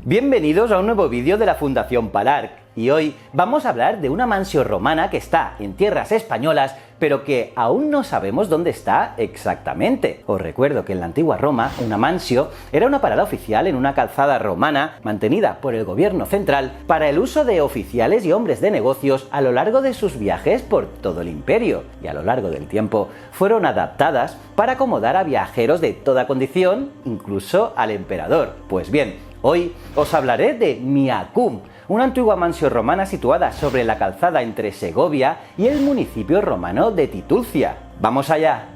Bienvenidos a un nuevo vídeo de la Fundación Palarc, y hoy vamos a hablar de una mansión romana que está en tierras españolas, pero que aún no sabemos dónde está exactamente. Os recuerdo que en la antigua Roma, una mansio era una parada oficial en una calzada romana mantenida por el gobierno central para el uso de oficiales y hombres de negocios a lo largo de sus viajes por todo el imperio, y a lo largo del tiempo fueron adaptadas para acomodar a viajeros de toda condición, incluso al emperador. Pues bien, hoy os hablaré de Miacum, una antigua mansión romana situada sobre la calzada entre Segovia y el municipio romano de Titulcia. ¡Vamos allá!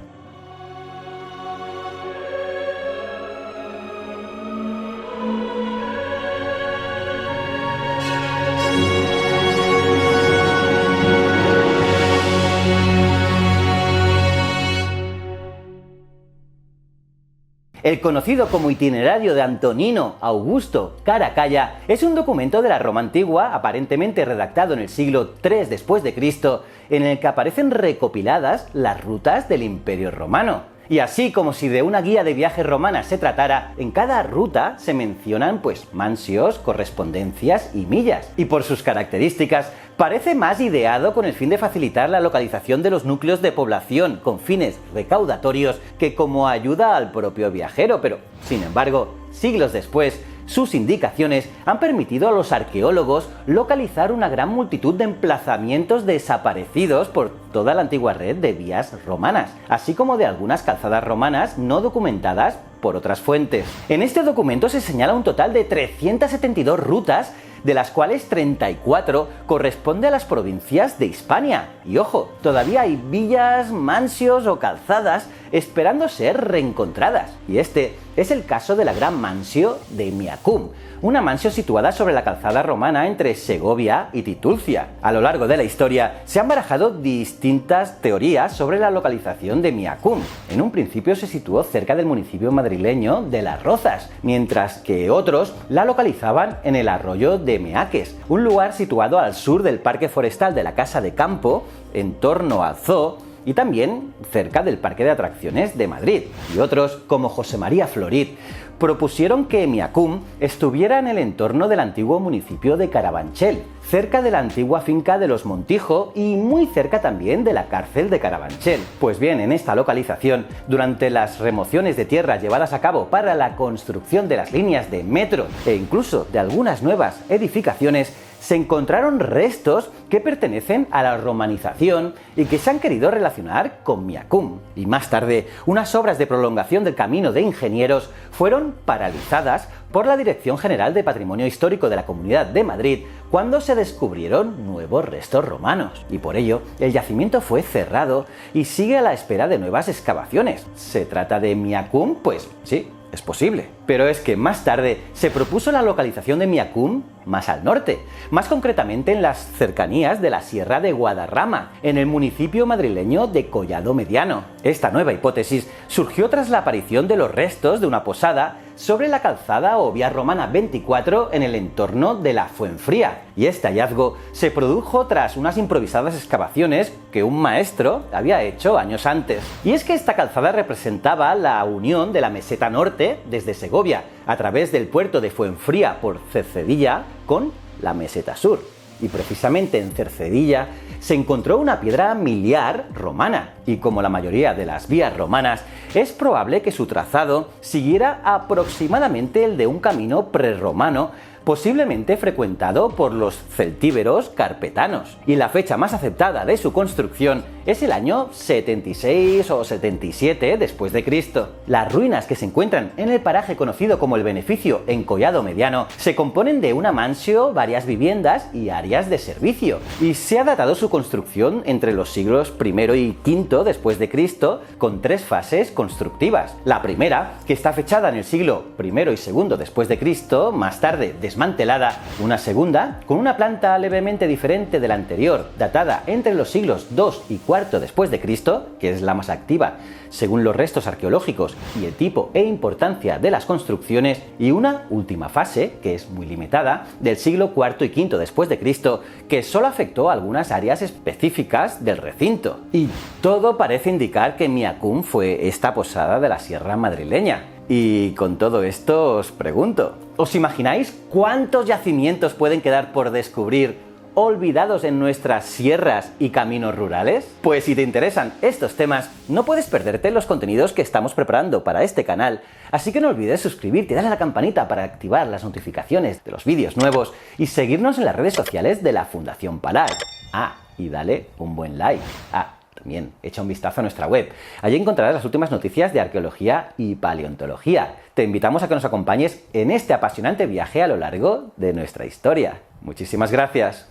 El conocido como Itinerario de Antonino Augusto Caracalla es un documento de la Roma antigua, aparentemente redactado en el siglo III después de Cristo, en el que aparecen recopiladas las rutas del Imperio Romano. Y así como si de una guía de viajes romana se tratara, en cada ruta se mencionan mansios, correspondencias y millas. Y por sus características, parece más ideado con el fin de facilitar la localización de los núcleos de población con fines recaudatorios que como ayuda al propio viajero, pero, sin embargo, siglos después, sus indicaciones han permitido a los arqueólogos localizar una gran multitud de emplazamientos desaparecidos por toda la antigua red de vías romanas, así como de algunas calzadas romanas no documentadas por otras fuentes. En este documento se señala un total de 372 rutas, de las cuales 34 corresponde a las provincias de Hispania. Y ojo, todavía hay villas, mansios o calzadas esperando ser reencontradas. Y este es el caso de la gran mansio de Miacum, una mansio situada sobre la calzada romana entre Segovia y Titulcia. A lo largo de la historia se han barajado distintas teorías sobre la localización de Miacum. En un principio se situó cerca del municipio madrileño de Las Rozas, mientras que otros la localizaban en el arroyo de Meaques, un lugar situado al sur del parque forestal de la Casa de Campo, en torno al zoo, y también cerca del Parque de Atracciones de Madrid. Y otros, como José María Florit, propusieron que Miacum estuviera en el entorno del antiguo municipio de Carabanchel, cerca de la antigua finca de los Montijo y muy cerca también de la cárcel de Carabanchel. Pues bien, en esta localización, durante las remociones de tierra llevadas a cabo para la construcción de las líneas de metro e incluso de algunas nuevas edificaciones, se encontraron restos que pertenecen a la romanización y que se han querido relacionar con Miacum. Y más tarde, unas obras de prolongación del camino de ingenieros fueron paralizadas por la Dirección General de Patrimonio Histórico de la Comunidad de Madrid cuando se descubrieron nuevos restos romanos. Y por ello, el yacimiento fue cerrado y sigue a la espera de nuevas excavaciones. ¿Se trata de Miacum? Pues sí, es posible. Pero es que más tarde se propuso la localización de Miacum más al norte, más concretamente en las cercanías de la Sierra de Guadarrama, en el municipio madrileño de Collado Mediano. Esta nueva hipótesis surgió tras la aparición de los restos de una posada sobre la calzada o vía romana 24 en el entorno de la Fuenfría, y este hallazgo se produjo tras unas improvisadas excavaciones que un maestro había hecho años antes. Y es que esta calzada representaba la unión de la meseta norte desde Segovia a través del puerto de Fuenfría por Cercedilla con la meseta sur. Y precisamente en Cercedilla se encontró una piedra miliar romana, y como la mayoría de las vías romanas, es probable que su trazado siguiera aproximadamente el de un camino prerromano, posiblemente frecuentado por los celtíberos carpetanos. Y la fecha más aceptada de su construcción es el año 76 o 77 después de Cristo. Las ruinas que se encuentran en el paraje conocido como el Beneficio en Collado Mediano se componen de una mansio, varias viviendas y áreas de servicio, y se ha datado su construcción entre los siglos I y V después de Cristo con tres fases constructivas. La primera, que está fechada en el siglo I y II después de Cristo, más tarde desmantelada. Una segunda, con una planta levemente diferente de la anterior, datada entre los siglos II y IV después de Cristo, que es la más activa según los restos arqueológicos y el tipo e importancia de las construcciones, y una última fase, que es muy limitada, del siglo IV y V después de Cristo, que solo afectó a algunas áreas específicas del recinto. Y todo parece indicar que Miacum fue esta posada de la Sierra madrileña. Y con todo esto os pregunto, ¿Os imagináis cuántos yacimientos pueden quedar por descubrir, olvidados en nuestras sierras y caminos rurales? Pues si te interesan estos temas, no puedes perderte los contenidos que estamos preparando para este canal, así que no olvides suscribirte y darle a la campanita para activar las notificaciones de los vídeos nuevos y seguirnos en las redes sociales de la Fundación Palau. Y dale un buen like. También echa un vistazo a nuestra web. Allí encontrarás las últimas noticias de arqueología y paleontología. Te invitamos a que nos acompañes en este apasionante viaje a lo largo de nuestra historia. Muchísimas gracias.